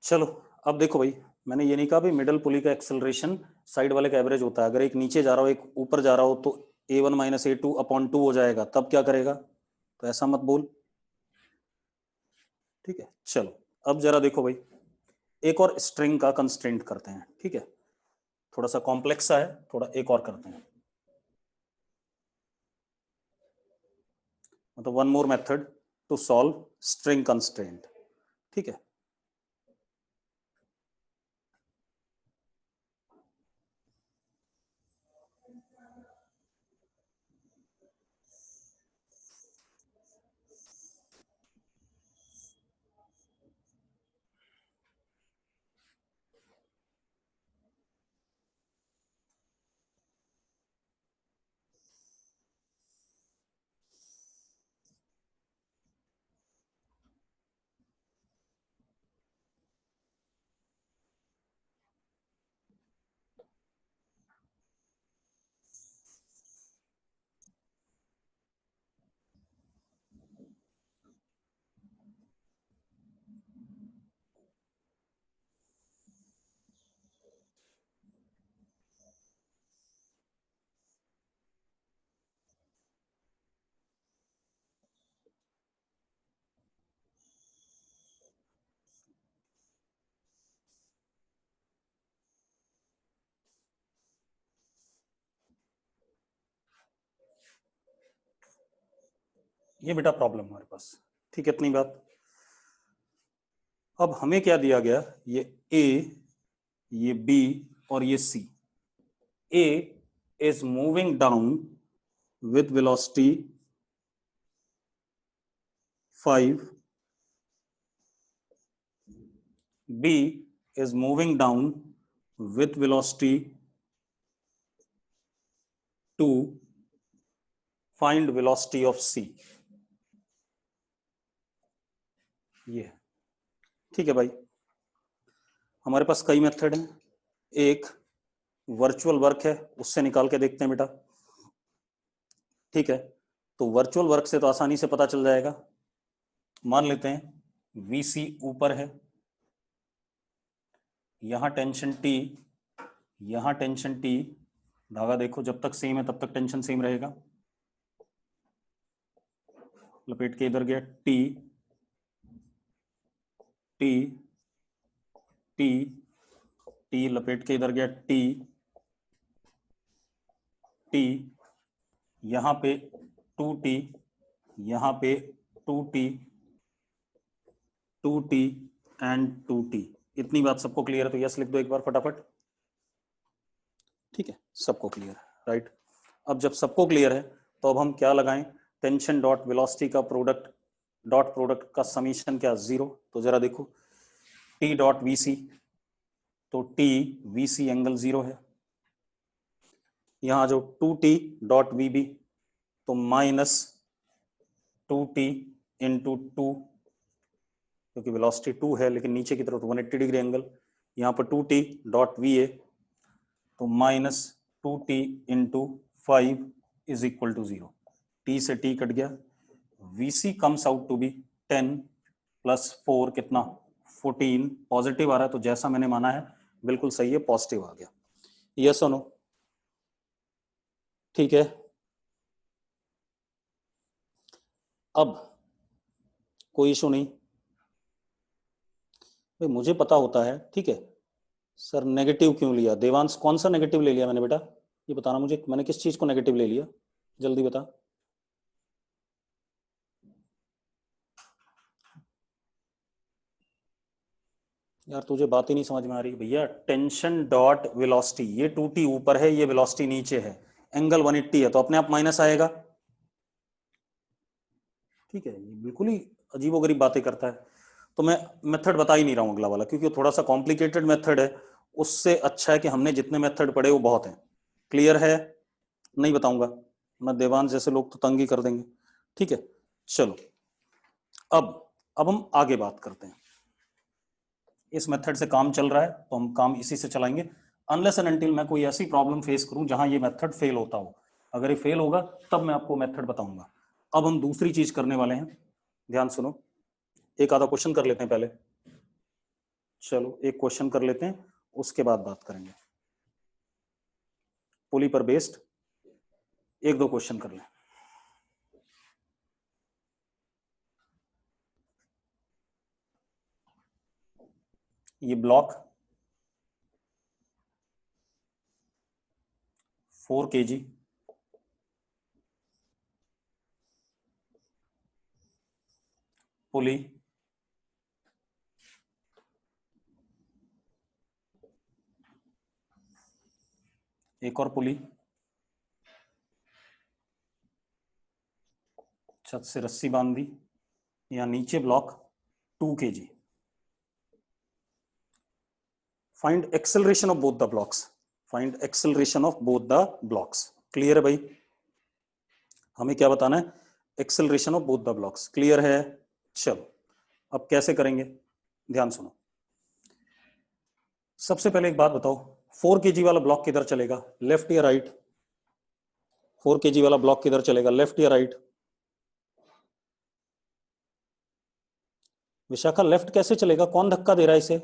चलो अब देखो भाई, मैंने ये नहीं कहा भाई मिडल पुली का एक्सेलरेशन साइड वाले का एवरेज होता है। अगर एक नीचे जा रहा हो एक ऊपर जा रहा हो तो a1 माइनस a2 अपॉन 2 हो जाएगा, तब क्या करेगा? तो ऐसा मत बोल, ठीक है। चलो अब जरा देखो भाई, एक और स्ट्रिंग का कंस्ट्रेंट करते हैं, ठीक है। थोड़ा सा कॉम्प्लेक्स सा है, थोड़ा एक और करते हैं, मतलब one more method to solve string constraint, ठीक है। ये बेटा प्रॉब्लम हमारे पास, ठीक है, इतनी बात। अब हमें क्या दिया गया, ये ए, ये बी और ये C. A is moving down with velocity 5, B is moving down with velocity 2, find velocity of C। ये ठीक है भाई, हमारे पास कई मेथड हैं। एक वर्चुअल वर्क है, उससे निकाल के देखते हैं बेटा, ठीक है। तो वर्चुअल वर्क से तो आसानी से पता चल जाएगा। मान लेते हैं VC ऊपर है, यहां टेंशन T, यहां टेंशन T, धागा देखो जब तक सेम है तब तक टेंशन सेम रहेगा। लपेट के इधर गया T, T, T, T, लपेट के इधर गया T, T, यहां पे 2T, यहां पे 2T, 2T एंड 2T। इतनी बात सबको क्लियर है तो यस लिख दो एक बार फटाफट, ठीक है, सबको क्लियर है, राइट। अब जब सबको क्लियर है तो अब हम क्या लगाएं, टेंशन डॉट वेलोसिटी का प्रोडक्ट, डॉट प्रोडक्ट का समीशन क्या, 0। तो जरा देखो T डॉट VC, तो T VC एंगल 0 है। यहां जो 2T डॉट VB, तो माइनस 2T इंटू 2, क्योंकि वेलोसिटी 2 है लेकिन नीचे की तरफ 180 डिग्री एंगल। यहाँ पर 2T डॉट VA, तो minus 2T into 5 is equal to 0। T से T कट गया, VC comes out to be 10 plus 4 कितना, 14। पॉजिटिव आ रहा है तो जैसा मैंने माना है बिल्कुल सही है, पॉजिटिव आ गया। यस और नो, ठीक है। अब कोई इशू नहीं भाई, मुझे पता होता है, ठीक है। सर नेगेटिव क्यों लिया देवांश, कौन सा नेगेटिव ले लिया मैंने बेटा, ये बताना मुझे, मैंने किस चीज को नेगेटिव ले लिया, जल्दी बता। यार तुझे बात ही नहीं समझ में आ रही भैया। टेंशन डॉट वेलोसिटी, ये 2T ऊपर है, ये वेलोसिटी नीचे है, एंगल 180 है तो अपने आप माइनस आएगा, ठीक है। ये बिल्कुल ही अजीबोगरीब बातें करता है। तो मैं मेथड बता ही नहीं रहा हूँ अगला वाला, क्योंकि थोड़ा सा कॉम्प्लिकेटेड मेथड है। उससे अच्छा है कि हमने जितने मेथड पढ़े वो बहुत हैं। क्लियर है? नहीं बताऊंगा मैं, देवांश जैसे लोग तो तंग ही कर देंगे, ठीक है। चलो अब हम आगे बात करते हैं। इस मेथड से काम चल रहा है तो हम काम इसी से चलाएंगे, अनलेस एंड अनटिल मैं कोई ऐसी प्रॉब्लम फेस करूं जहां ये मेथड फेल होता हो। अगर ये फेल होगा तब मैं आपको मेथड बताऊंगा। अब हम दूसरी चीज करने वाले हैं, ध्यान सुनो, एक आधा क्वेश्चन कर लेते हैं पहले। चलो एक क्वेश्चन कर लेते हैं, उसके बाद बात करेंगे। पुली पर बेस्ड एक दो क्वेश्चन कर लें। ये ब्लॉक 4 kg, पुली एक और पुली, छत से रस्सी बांध दी, या नीचे block 2 kg। Find acceleration of both the blocks, find acceleration of both the blocks. Clear है भाई? हमें क्या बताना है? Acceleration of both the blocks. Clear है? चलो अब कैसे करेंगे, ध्यान सुनो। सबसे पहले एक बात बताओ, 4 kg वाला ब्लॉक किधर चलेगा, लेफ्ट या राइट? 4 kg वाला ब्लॉक किधर चलेगा, लेफ्ट या राइट? विशाखा लेफ्ट कैसे चलेगा, कौन धक्का दे रहा है इसे?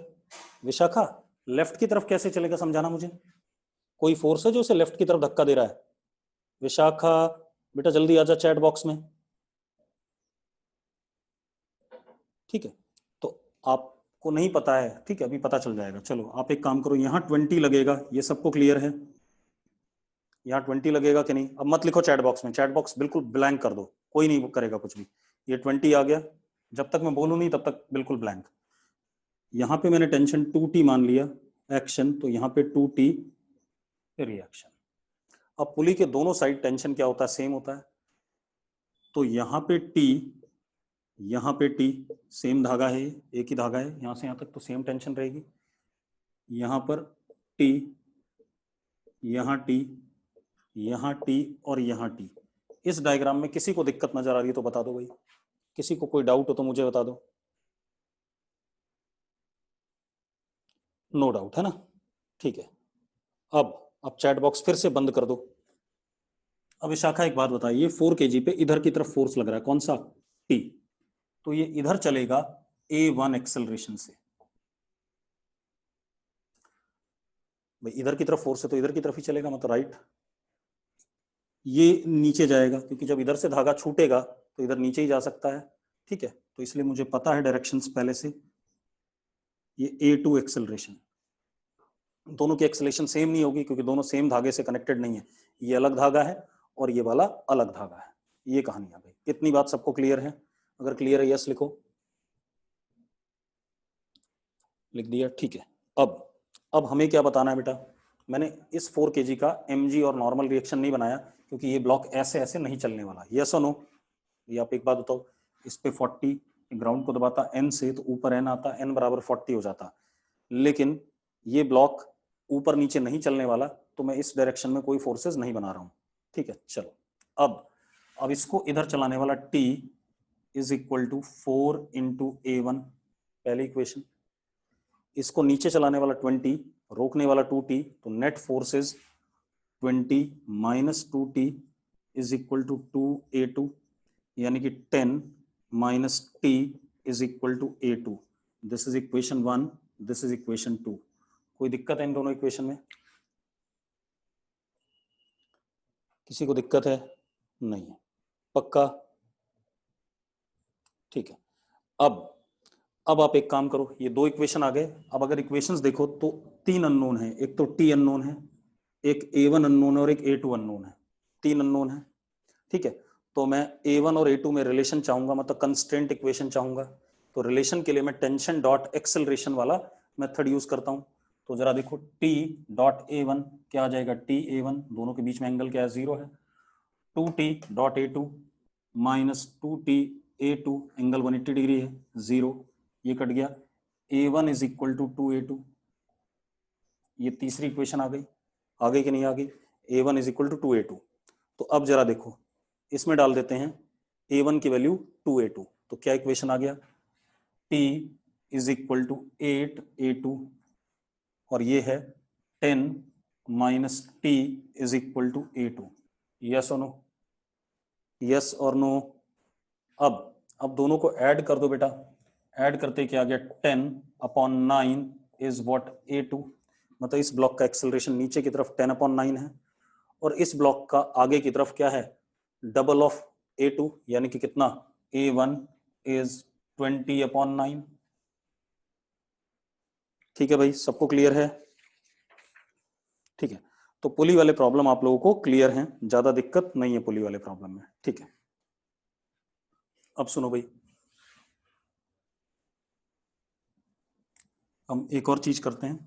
विशाखा लेफ्ट की तरफ कैसे चलेगा, समझाना मुझे। कोई फोर्स है जो इसे लेफ्ट की तरफ धक्का दे रहा है? विशाखा बेटा जल्दी आजा चैट बॉक्स में। ठीक है, तो आपको नहीं पता है, ठीक है, अभी पता चल जाएगा। चलो आप एक काम करो, यहाँ 20 लगेगा, ये सबको क्लियर है? यहाँ 20 लगेगा कि नहीं? अब मत लिखो चैट बॉक्स में, चैट बॉक्स बिल्कुल ब्लैंक कर दो, कोई नहीं करेगा कुछ भी। ये 20 आ गया, जब तक मैं बोलूँ नहीं तब तक बिल्कुल ब्लैंक। यहाँ पे मैंने टेंशन 2T मान लिया एक्शन, तो यहाँ पे 2T रिएक्शन। अब पुली के दोनों साइड टेंशन क्या होता है, सेम होता है, तो यहाँ पे T, यहाँ पे T, सेम धागा है, एक ही धागा है, यहाँ से यहाँ तक तो सेम टेंशन रहेगी। यहाँ पर T, यहाँ T, यहाँ T और यहाँ T। इस डायग्राम में किसी को दिक्कत नजर आ रही है तो बता दो भाई, किसी को कोई डाउट हो तो मुझे बता दो। नो डाउट है ना? ठीक है, अब चैट बॉक्स फिर से बंद कर दो। अब विशाखा एक बात बताइए, 4 kg पे इधर की तरफ फोर्स लग रहा है, कौन सा? T, तो ये इधर चलेगा A1 एक्सेलरेशन से। भाई इधर की तरफ फोर्स है तो इधर की तरफ ही चलेगा, मतलब राइट। ये नीचे जाएगा क्योंकि जब इधर से धागा छूटेगा तो इधर नीचे ही जा सकता है, ठीक है, तो इसलिए मुझे पता है डायरेक्शंस पहले से। ये A2 एक्सेलरेशन, दोनों की एक्सेलरेशन सेम नहीं होगी क्योंकि दोनों सेम धागे से कनेक्टेड नहीं है, ये अलग धागा है और ये वाला अलग धागा है। ये कहानी आ गई। इतनी बात सबको क्लियर है? अगर क्लियर है यस लिखो। लिख दिया, ठीक है। अब हमें क्या बताना है बेटा, मैंने इस 4 kg का mg और नॉर्मल रिएक्शन नहीं बनाया क्योंकि ये ब्लॉक ऐसे ऐसे नहीं चलने वाला। यस और नो? ये आप एक बात बताओ, इस पे 40 ग्राउंड को दबाता n से तो ऊपर n आता, n बराबर 40 हो जाता, लेकिन ये ब्लॉक ऊपर नीचे नहीं चलने वाला, तो मैं इस डायरेक्शन में कोई फोर्सेस नहीं बना रहा हूं। ठीक है, चलो अब इसको इधर चलाने वाला T is equal to 4 into A1, पहली इक्वेशन। इसको नीचे चलाने वाला 20, रोकने वाला 2T, तो net forces 20 minus 2T is equal to 2A2, यानी कि 10 minus T is equal to A2। This is equation 1, this is equation 2। कोई दिक्कत है इन दोनों इक्वेशन में? किसी को दिक्कत है? नहीं है, पक्का? ठीक है, अब आप एक काम करो, ये दो इक्वेशन आ गए। अब अगर इक्वेशंस देखो तो 3 अननोन है, एक तो T अननोन है, एक A1 अननोन है और एक A2 अननोन है। 3 अननोन है, ठीक है। तो मैं A1 और A2 में रिलेशन चाहूंगा, मतलब कंस्ट्रेंट इक्वेशन चाहूंगा। तो रिलेशन के लिए मैं टेंशन डॉट एक्सेलरेशन वाला मेथड यूज करता हूं। तो जरा देखो, T डॉट A1 क्या आ जाएगा, TA1, दोनों के बीच में एंगल क्या है, 0 है। 2T dot A2 minus 2T A2, angle 180 degree है, 0, ये कट गया। A1 is equal to 2A2, ये तीसरी इक्वेशन आ गई कि नहीं आ गई? A1 is equal to 2A2। तो अब जरा देखो, इसमें डाल देते हैं A1 की वैल्यू 2A2, तो क्या इक्वेशन आ गया, T is equal to 8A2 और ये है 10 minus T is equal to A2। Yes और नो? यस और नो? अब दोनों को ऐड कर दो बेटा, ऐड करते क्या आ गया 10/9 इज व्हाट A2, मतलब इस ब्लॉक का एक्सेलरेशन नीचे की तरफ 10/9 है और इस ब्लॉक का आगे की तरफ क्या है डबल ऑफ A2 यानी कि कितना A1 इज 20/9। ठीक है भाई, सबको क्लियर है? ठीक है, तो पुली वाले प्रॉब्लम आप लोगों को क्लियर हैं, ज्यादा दिक्कत नहीं है पुली वाले प्रॉब्लम में। ठीक है, अब सुनो भाई, हम एक और चीज करते हैं,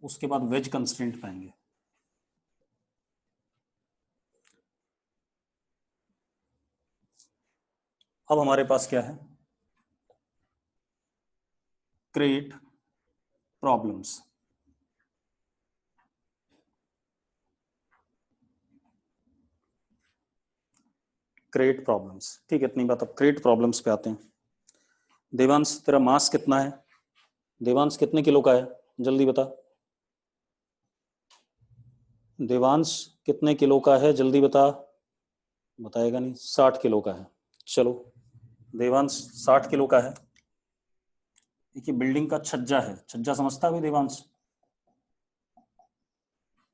उसके बाद वेज कंस्ट्रेंट पाएंगे। अब हमारे पास क्या है, क्रिएट प्रॉब्लम्स। क्रिएट प्रॉब्लम्स, ठीक है, इतनी बात। अब क्रिएट प्रॉब्लम्स पे आते हैं। देवांश तेरा मास कितना है? देवांश कितने किलो का है, जल्दी बता। देवांश कितने किलो का है, जल्दी बता। बताएगा नहीं, 60 किलो का है। चलो, देवांश 60 किलो का है। देखिए बिल्डिंग का छज्जा है, छज्जा समझता है भाई देवांश?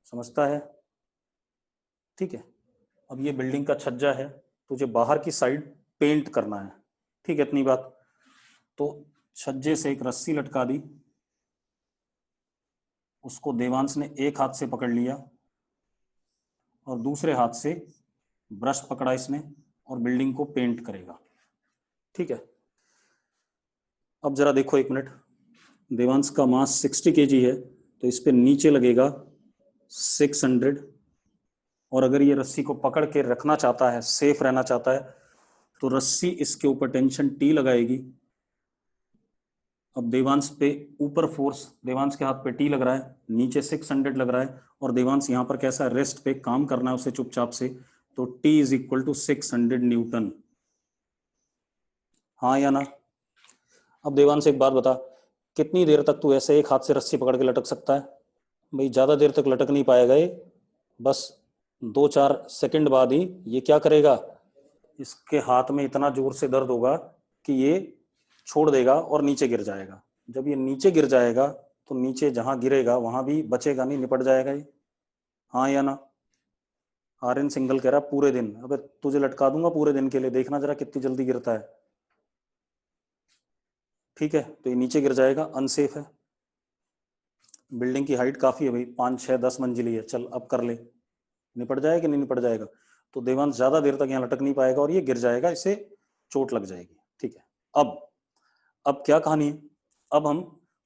समझता है? ठीक है, अब ये बिल्डिंग का छज्जा है, तुझे बाहर की साइड पेंट करना है। ठीक है, इतनी बात। तो छज्जे से एक रस्सी लटका दी, उसको देवांश ने एक हाथ से पकड़ लिया और दूसरे हाथ से ब्रश पकड़ा इसने और बिल्डिंग को पेंट करेगा। ठीक है, अब जरा देखो एक मिनट, देवांश का मास 60 kg है, तो इस पे नीचे लगेगा 600, और अगर ये रस्सी को पकड़ के रखना चाहता है, सेफ रहना चाहता है, तो रस्सी इसके ऊपर टेंशन T लगाएगी। अब देवांश पे ऊपर फोर्स, देवांश के हाथ पे T लग रहा है, नीचे 600 लग रहा है, और देवांश यहाँ पर कैसा रेस्ट पे काम करना है उसे चुपचाप से, तो T is equal to 600 newton. हाँ या ना? अब देवांश एक बात बता, कितनी देर तक तू ऐसे एक हाथ से रस्सी पकड़ के लटक सकता है? भाई ज्यादा देर तक लटक नहीं पाएगा ये, बस 2-4 सेकंड बाद ही ये क्या करेगा, इसके हाथ में इतना जोर से दर्द होगा कि ये छोड़ देगा और नीचे गिर जाएगा। जब ये नीचे गिर जाएगा तो नीचे जहां गिरेगा वहां भी बचेगा नहीं, निपट जाएगा ये। हाँ या ना? आर्यन सिंगल कह रहा पूरे दिन, अबे तुझे लटका दूंगा पूरे दिन के लिए, देखना जरा कितनी जल्दी गिरता है। ठीक है, तो ये नीचे गिर जाएगा, अनसेफ है। बिल्डिंग की हाइट काफी है भाई, 5-6-10 मंजिली है, चल अब कर ले, निपट जाएगा कि नहीं निपट जाएगा? तो देवांश ज्यादा देर तक यहाँ लटक नहीं पाएगा और ये गिर जाएगा, इसे चोट लग जाएगी। ठीक है, अब क्या कहानी है, अब हम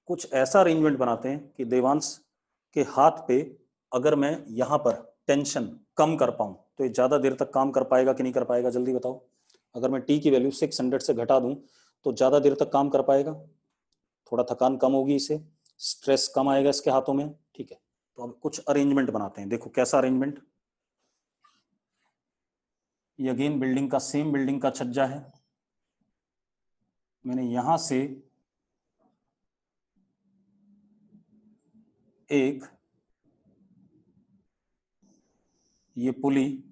कुछ ऐसा अरेंजमेंट बनाते हैं कि देवांश के हाथ पे अगर मैं यहाँ पर टेंशन कम कर पाऊं तो ये ज्यादा देर तक काम कर पाएगा कि नहीं कर पाएगा, जल्दी बताओ। अगर मैं T की वैल्यू 600 से घटा दूं तो ज्यादा देर तक काम कर पाएगा, थोड़ा थकान कम होगी, इसे स्ट्रेस कम आएगा इसके हाथों में। ठीक है, तो अब कुछ अरेंजमेंट बनाते हैं, देखो कैसा अरेंजमेंट। ये अगेन बिल्डिंग का, सेम बिल्डिंग का छज्जा है, मैंने यहां से एक ये पुली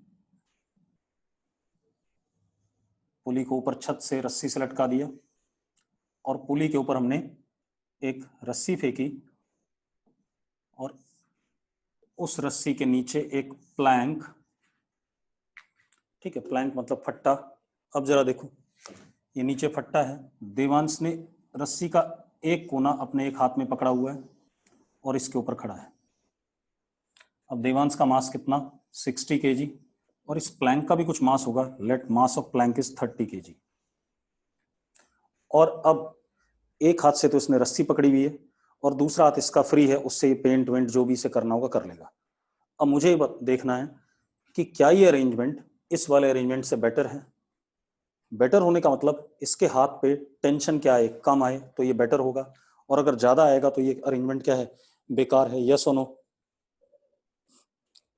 को ऊपर छत से रस्सी से लटका दिया और पुली के ऊपर हमने एक रस्सी फेंकी और उस रस्सी के नीचे एक प्लैंक। ठीक है, प्लैंक मतलब फट्टा। अब जरा देखो, ये नीचे फट्टा है, देवांश ने रस्सी का एक कोना अपने एक हाथ में पकड़ा हुआ है और इसके ऊपर खड़ा है। अब देवांश का मास कितना, 60 kg, और इस प्लैंक का भी कुछ मास होगा, let mass of plank is 30 kg। और अब एक हाथ से तो इसने रस्सी पकड़ी हुई है और दूसरा हाथ इसका फ्री है, उससे ये पेंट वेंट जो भी इसे करना होगा कर लेगा। अब मुझे देखना है कि क्या ये अरेंजमेंट इस वाले अरेंजमेंट से बेटर है। बेटर होने का मतलब इसके हाथ पे टेंशन क्या आए, कम आए तो ये बेटर होगा, और अगर ज्यादा आएगा तो ये अरेंजमेंट क्या है, बेकार है। यस और नो?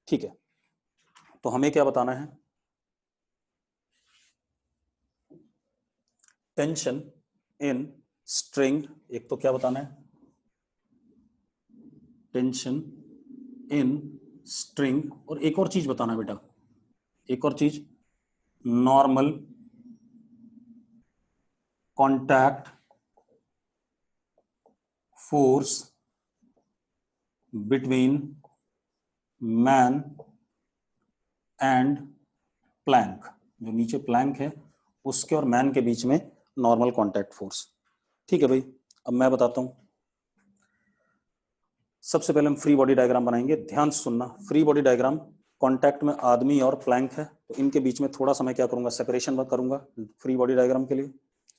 ठीक है, तो हमें क्या बताना है, टेंशन इन स्ट्रिंग, एक तो क्या बताना है, टेंशन इन स्ट्रिंग, और एक और चीज बताना है बेटा, एक और चीज, normal contact force between man and plank, जो नीचे प्लैंक है उसके और मैन के बीच में नॉर्मल कॉन्टैक्ट फोर्स। ठीक है भाई, अब मैं बताता हूं। सबसे पहले हम फ्री बॉडी डायग्राम बनाएंगे, ध्यान से सुनना। फ्री बॉडी डायग्राम, कॉन्टैक्ट में आदमी और प्लैंक है, तो इनके बीच में थोड़ा सा मैं क्या करूंगा, सेपरेशन करूंगा फ्री बॉडी डायग्राम के लिए।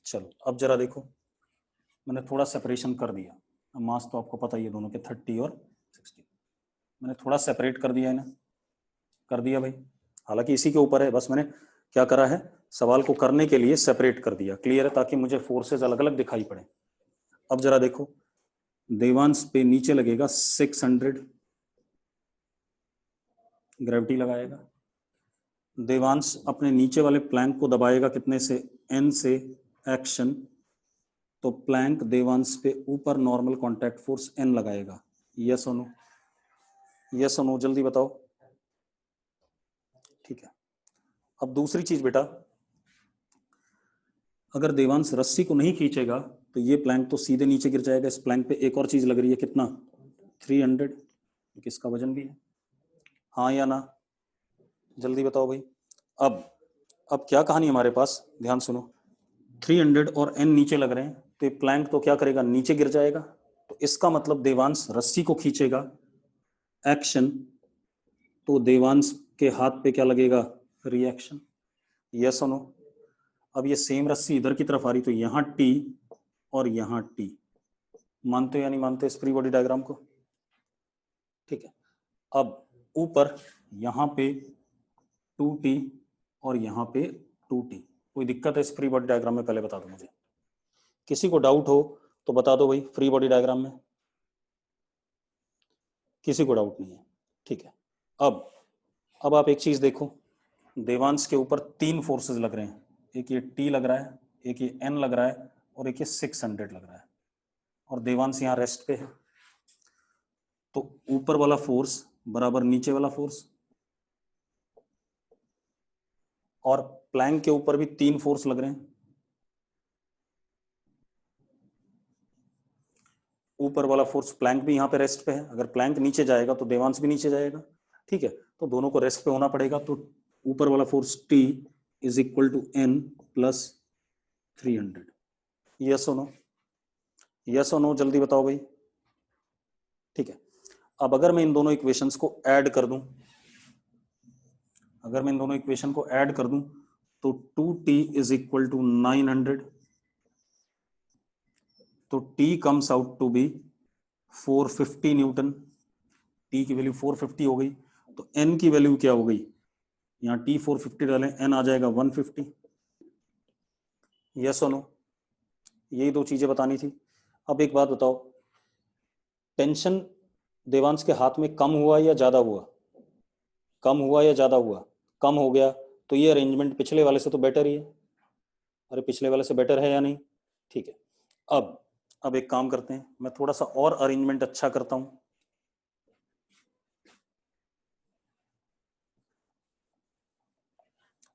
चलो अब जरा देखो, मैंने थोड़ा सेपरेशन कर दिया। अब मास तो आपको पता ही है दोनों के 30 और 60, मैंने थोड़ा सेपरेट कर दिया इन्हें, कर दिया भाई। हालांकि इसी के ऊपर है, बस मैंने क्या करा है, सवाल को करने के लिए सेपरेट कर दिया, क्लियर है, ताकि मुझे फोर्सेस अलग अलग दिखाई पड़े। अब जरा देखो, देवांश पे नीचे लगेगा 600 ग्रेविटी लगाएगा। देवांश अपने नीचे वाले प्लैंक को दबाएगा कितने से, N से एक्शन, तो प्लैंक देवांश पे ऊपर नॉर्मल कॉन्टैक्ट फोर्स N लगाएगा। यस और नो, यस और नो, जल्दी बताओ। ठीक है, अब दूसरी चीज बेटा, अगर देवांश रस्सी को नहीं खींचेगा तो ये प्लैंक तो सीधे नीचे गिर जाएगा। इस प्लैंक पे एक और चीज लग रही है, कितना, 300, किसका वजन भी है, हाँ या ना, जल्दी बताओ भाई। अब क्या कहानी हमारे पास, ध्यान सुनो, 300 और N नीचे लग रहे हैं, तो ये प्लैंक तो क्या करेगा, नीचे गिर जाएगा। तो इसका मतलब देवांश रस्सी को खींचेगा, एक्शन, तो देवांश के हाथ पे क्या लगेगा, रिएक्शन। यस और नो। अब ये सेम रस्सी इधर की तरफ आ रही, तो यहाँ T और यहाँ T, मानते हो या नहीं मानते इस फ्री बॉडी डायग्राम को। ठीक है, अब ऊपर यहाँ पे 2T और यहाँ पे 2T, कोई दिक्कत है इस फ्री बॉडी डायग्राम में, पहले बता दो मुझे। किसी को डाउट हो तो बता दो भाई, फ्री बॉडी डायग्राम में किसी को डाउट नहीं है। ठीक है, अब आप एक चीज देखो, देवांश के ऊपर 3 फोर्सेस लग रहे हैं, एक ये T लग रहा है, एक ये N लग रहा है, और एक ये 600 लग रहा है, और देवांश यहाँ रेस्ट पे है। तो ऊपर वाला फोर्स बराबर नीचे वाला फोर्स, और प्लैंक के ऊपर भी 3 फोर्स लग रहे हैं, ऊपर वाला फोर्स, प्लैंक भी यहाँ पे रेस्ट पे है, अगर प्लैंक नीचे जाएगा तो देवांश भी नीचे जाएगा। ठीक है, तो दोनों को रेस्ट पे होना पड़ेगा, तो ऊपर वाला force T is equal to N plus 300। Yes और नो, यस और नो, जल्दी बताओ भाई। ठीक है, अब अगर मैं इन दोनों इक्वेशंस को ऐड कर दूं, अगर मैं इन दोनों इक्वेशन को ऐड कर दूं, तो 2T इज इक्वल टू 900, तो T comes out to be 450 newton. T की वैल्यू 450 हो गई, तो N की वैल्यू क्या हो गई, यहाँ T 450 डालें, N आ जाएगा 150। यस और नो, यही 2 चीजें बतानी थी। अब एक बात बताओ, टेंशन देवांश के हाथ में कम हुआ या ज्यादा हुआ, कम हुआ या ज्यादा हुआ, कम हो गया, तो ये अरेंजमेंट पिछले वाले से तो बेटर ही है। अरे पिछले वाले से बेटर है या नहीं। ठीक है, अब एक काम करते हैं, मैं थोड़ा सा और अरेंजमेंट अच्छा करता हूं।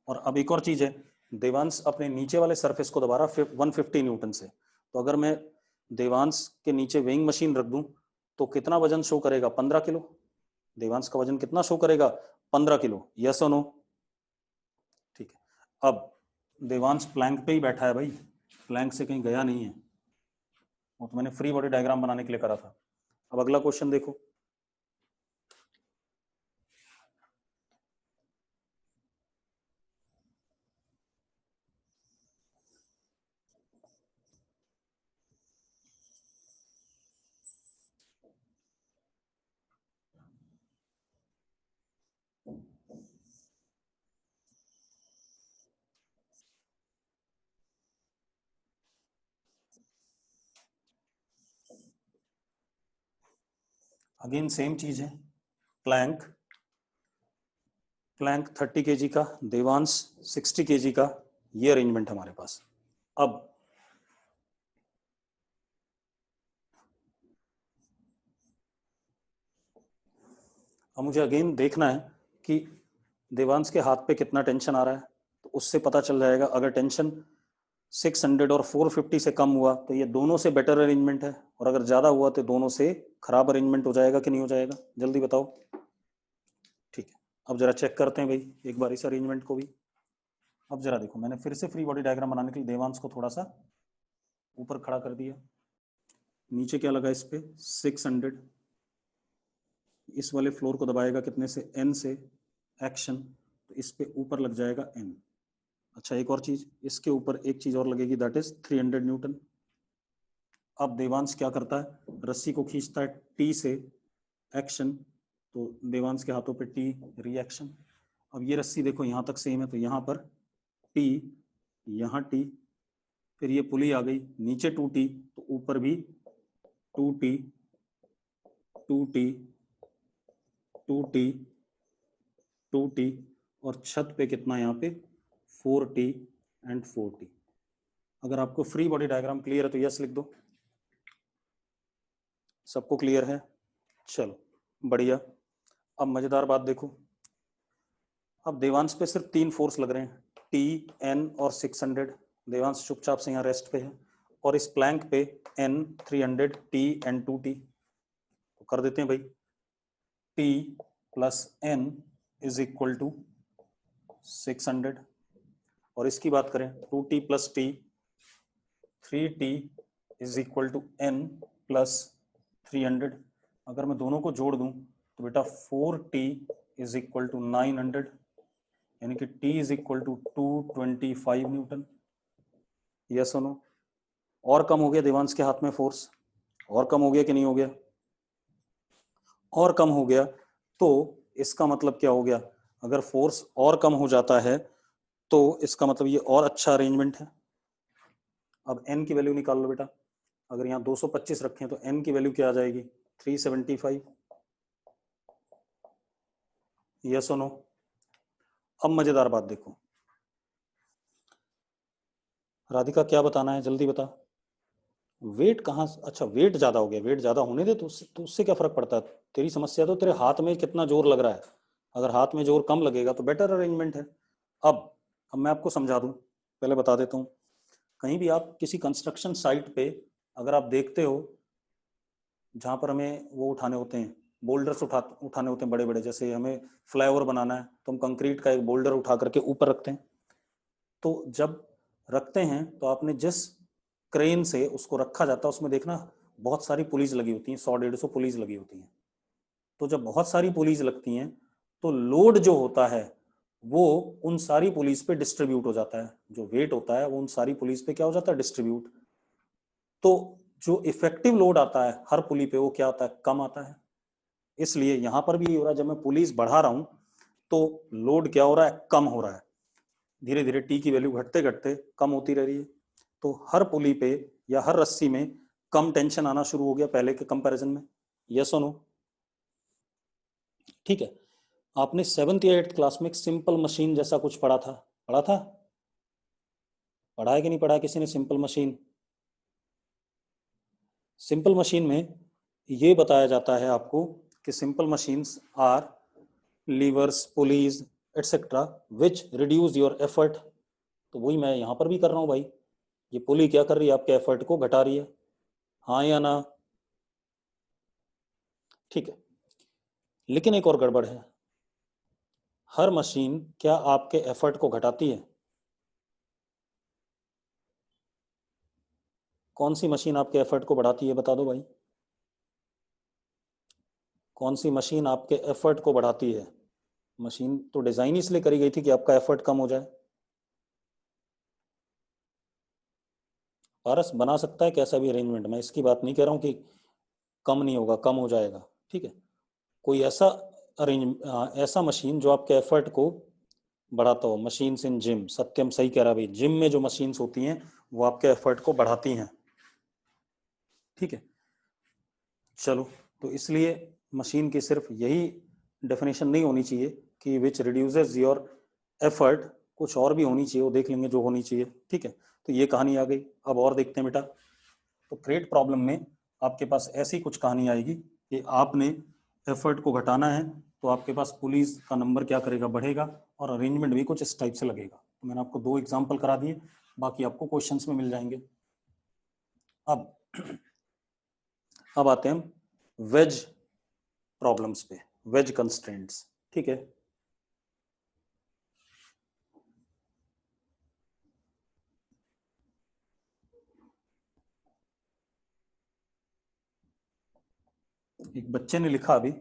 और अब एक और चीज है, देवांश अपने नीचे वाले सरफेस को दबा रहा 150 न्यूटन से, तो अगर मैं देवांश के नीचे वेइंग मशीन रख दूं तो कितना वजन शो करेगा, 15 किलो। देवांश का वजन कितना शो करेगा, 15 किलो। यस और नो। ठीक है, अब देवांश प्लैंक पे ही बैठा है भाई, प्लैंक से कहीं गया नहीं है, वो तो मैंने फ्री बॉडी डायग्राम बनाने के लिए करा था। अब अगला क्वेश्चन देखो, अगेन सेम चीज है, प्लैंक, प्लैंक 30 kg का, देवांश 60 kg का, ये अरेंजमेंट हमारे पास। अब मुझे अगेन देखना है कि देवांश के हाथ पे कितना टेंशन आ रहा है, तो उससे पता चल जाएगा। अगर टेंशन 600 और 450 से कम हुआ तो ये दोनों से बेटर अरेंजमेंट है, और अगर ज्यादा हुआ तो दोनों से खराब अरेंजमेंट हो जाएगा कि नहीं हो जाएगा, जल्दी बताओ। ठीक है, अब जरा चेक करते हैं भाई एक बार इस अरेंजमेंट को भी। अब जरा देखो, मैंने फिर से फ्री बॉडी डायग्राम बनाने के लिए देवांश को थोड़ा सा ऊपर खड़ा कर दिया। नीचे क्या लगा इस पे 600, इस वाले फ्लोर को दबाएगा कितने से, n से एक्शन, तो इस पे ऊपर लग जाएगा n। अच्छा एक और चीज, इसके ऊपर एक चीज और लगेगी, दैट इज 300 न्यूटन। अब देवांश क्या करता है, रस्सी को खींचता है T से एक्शन, तो देवांश के हाथों पे T रिएक्शन। अब ये रस्सी देखो यहाँ तक सेम है, तो यहाँ पर T, यहाँ T, फिर ये पुली आ गई नीचे 2T, तो ऊपर भी 2T 2T 2T 2T, और छत पे कितना यहाँ पे 4T एंड 4T। अगर आपको फ्री बॉडी डायग्राम क्लियर है तो यस लिख दो। सबको क्लियर है? चलो बढ़िया। अब मजेदार बात देखो, अब देवांश पे सिर्फ 3 फोर्स लग रहे हैं, T, N और 600। देवांश चुपचाप से यहाँ रेस्ट पे है, और इस प्लैंक पे N 300, T एंड 2T। तो कर देते हैं भाई, T plus N is equal to 600, और इसकी बात करें 2T plus T, 3T is equal to N plus 300। अगर मैं दोनों को जोड़ दूं तो बेटा 4T इज इक्वल टू 900, यानी कि T is equal to 225 newton. Yes और नो? और कम हो गया देवांश के हाथ में फोर्स, और कम हो गया कि नहीं हो गया? और कम हो गया, तो इसका मतलब क्या हो गया, अगर फोर्स और कम हो जाता है तो इसका मतलब ये और अच्छा अरेंजमेंट है। अब n की वैल्यू निकाल लो बेटा, अगर यहाँ 225 रखें तो n की वैल्यू क्या आ जाएगी, 375। यस और नो? अब मजेदार बात देखो, राधिका क्या बताना है, जल्दी बता। वेट कहाँ, अच्छा वेट ज्यादा हो गया, वेट ज्यादा होने दे, तो उससे क्या फर्क पड़ता है। तेरी समस्या तो तेरे हाथ में कितना जोर लग रहा है, अगर हाथ में जोर कम लगेगा तो बेटर अरेंजमेंट है। अब मैं आपको समझा दूं, पहले बता देता हूँ। कहीं भी आप किसी कंस्ट्रक्शन साइट पे अगर आप देखते हो, जहाँ पर हमें वो उठाने होते हैं, बोल्डर्स उठाने होते हैं बड़े बड़े, जैसे हमें फ्लाईओवर बनाना है तो हम कंक्रीट का एक बोल्डर उठा करके ऊपर रखते हैं। तो जब रखते हैं तो आपने जिस क्रेन से उसको रखा जाता है उसमें देखना बहुत सारी पुलीज लगी होती हैं, 100-150 पुलीज लगी होती हैं। तो जब बहुत सारी पुलीज लगती हैं तो लोड जो होता है वो उन सारी पुलीज पे डिस्ट्रीब्यूट हो जाता है, जो वेट होता है वो उन सारी पुलीज पे क्या हो जाता है, डिस्ट्रीब्यूट। तो जो इफेक्टिव लोड आता है हर पुली पे वो क्या आता है, कम आता है। इसलिए यहां पर भी हो रहा है, जब मैं पुलिस बढ़ा रहा हूं तो लोड क्या हो रहा है, कम हो रहा है। धीरे धीरे टी की वैल्यू घटते घटते कम होती रह रही है, तो हर पुली पे या हर रस्सी में कम टेंशन आना शुरू हो गया पहले के कंपैरिजन में। यस और नो? ठीक है, आपने 7th या 8th क्लास में एक सिंपल मशीन जैसा कुछ पढ़ा था, पढ़ा था? पढ़ा है कि नहीं पढ़ा किसी ने सिंपल मशीन? सिंपल मशीन में ये बताया जाता है आपको कि simple machines are levers, pulleys etcetera which reduce your effort. तो वही मैं यहाँ पर भी कर रहा हूँ भाई, ये पुली क्या कर रही है, आपके एफर्ट को घटा रही है, हाँ या ना? ठीक है, लेकिन एक और गड़बड़ है, हर मशीन क्या आपके एफर्ट को घटाती है? कौन सी मशीन आपके एफर्ट को बढ़ाती है, बता दो भाई। कौन सी मशीन आपके एफर्ट को बढ़ाती है? मशीन तो डिजाइन इसलिए करी गई थी कि आपका एफर्ट कम हो जाए। पारस बना सकता है कैसा भी अरेंजमेंट, मैं इसकी बात नहीं कह रहा हूँ कि कम नहीं होगा, कम हो जाएगा। ठीक है, कोई ऐसा ऐसा मशीन जो आपके एफर्ट को बढ़ाता हो। मशीन्स इन जिम, सत्यम सही कह रहा है भाई, जिम में जो मशीन्स होती हैं वो आपके एफर्ट को बढ़ाती हैं। ठीक है, चलो, तो इसलिए मशीन की सिर्फ यही डेफिनेशन नहीं होनी चाहिए कि विच रिड्यूसेस योर एफर्ट, कुछ और भी होनी चाहिए, वो देख लेंगे जो होनी चाहिए। ठीक है, तो ये कहानी आ गई। अब और देखते हैं बेटा, तो क्रिएट प्रॉब्लम में आपके पास ऐसी कुछ कहानी आएगी कि आपने एफर्ट को घटाना है, तो आपके पास पुलिस का नंबर क्या करेगा, बढ़ेगा, और अरेंजमेंट भी कुछ इस टाइप से लगेगा। तो मैंने आपको 2 एग्जाम्पल करा दिए, बाकी आपको क्वेश्चंस में मिल जाएंगे। अब आते हैं वेज प्रॉब्लम्स पे, वेज कंस्ट्रेंट्स। ठीक है, एक बच्चे ने लिखा अभी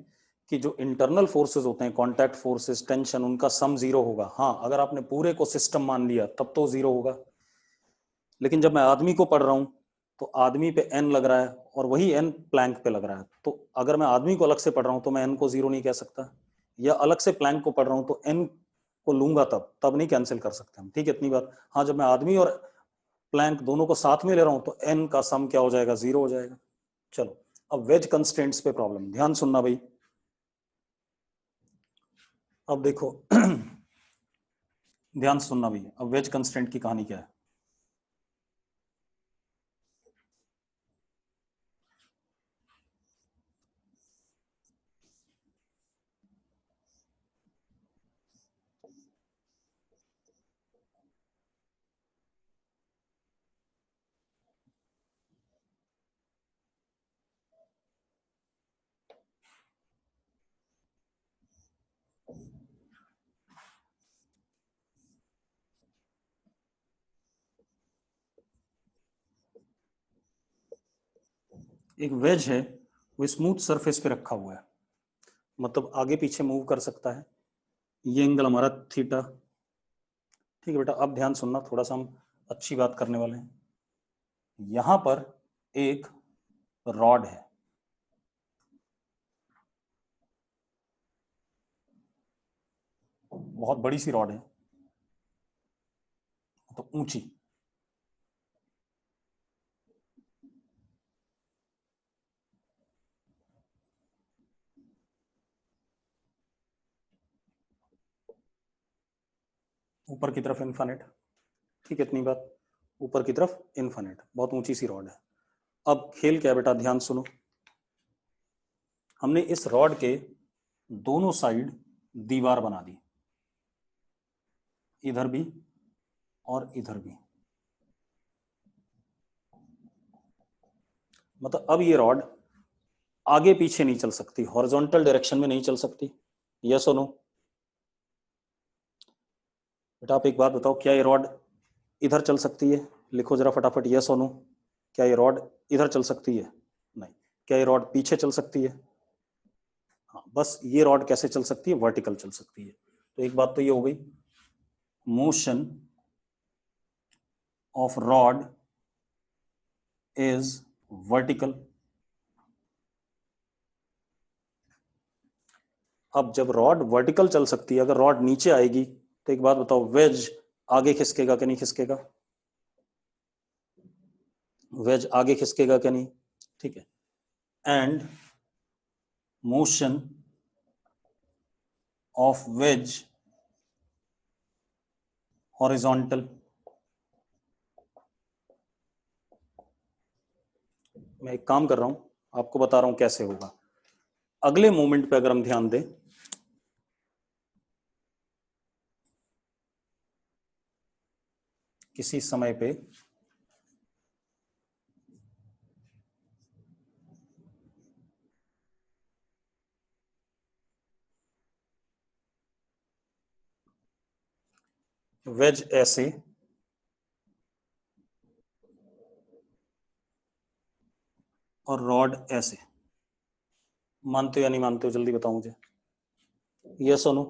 कि जो इंटरनल फोर्सेस होते हैं, कांटेक्ट फोर्सेस, टेंशन, उनका सम जीरो होगा। हाँ, अगर आपने पूरे को सिस्टम मान लिया तब तो जीरो होगा, लेकिन जब मैं आदमी को पढ़ रहा हूं तो आदमी पे एन लग रहा है और वही एन प्लैंक पे लग रहा है, तो अगर मैं आदमी को अलग से पढ़ रहा हूं तो मैं एन को जीरो नहीं कह सकता, या अलग से प्लैंक को पढ़ रहा हूं तो एन को लूंगा तब नहीं कैंसिल कर सकते हम। ठीक है, इतनी बात। हाँ, जब मैं आदमी और प्लैंक दोनों को साथ में ले रहा हूं तो एन का सम क्या हो जाएगा, जीरो हो जाएगा। चलो, अब वेज कंस्ट्रेंट्स पे प्रॉब्लम, ध्यान सुनना भाई। अब देखो ध्यान सुनना भाई, अब वेज कंस्ट्रेंट की कहानी क्या है। एक वेज है, वो स्मूथ सरफेस पे रखा हुआ है, मतलब आगे पीछे मूव कर सकता है। ये एंगल हमारा थीटा। ठीक है बेटा, अब ध्यान सुनना, थोड़ा सा हम अच्छी बात करने वाले हैं। यहां पर एक रॉड है, बहुत बड़ी सी रॉड है, तो ऊंची। ऊपर की तरफ इन्फानेट। ठीक है, इतनी बात। ऊपर की तरफ इन्फानेट, बहुत ऊंची सी रॉड है। अब खेल क्या है बेटा, ध्यान सुनो। हमने इस रॉड के दोनों साइड दीवार बना दी, इधर भी और इधर भी। मतलब अब ये रॉड आगे पीछे नहीं चल सकती, हॉरिजॉन्टल डायरेक्शन में नहीं चल सकती। यस और नो? बेटा आप एक बात बताओ, क्या ये रॉड इधर चल सकती है? लिखो जरा फटाफट, यस और नो। क्या ये रॉड इधर चल सकती है? नहीं। क्या ये रॉड पीछे चल सकती है? हाँ, बस ये रॉड कैसे चल सकती है? वर्टिकल चल सकती है। तो एक बात तो ये हो गई, motion of rod is vertical. अब जब रॉड वर्टिकल चल सकती है, अगर रॉड नीचे आएगी तो एक बात बताओ, वेज आगे खिसकेगा कि नहीं खिसकेगा? वेज आगे खिसकेगा कि नहीं? ठीक है, and motion of ways horizontal. मैं एक काम कर रहा हूं, आपको बता रहा हूं कैसे होगा। अगले मोमेंट पे अगर हम ध्यान दें, किसी समय पे वेज ऐसे और रॉड ऐसे, मानते हो या नहीं मानते हो, जल्दी बताओ मुझे, यस और नो।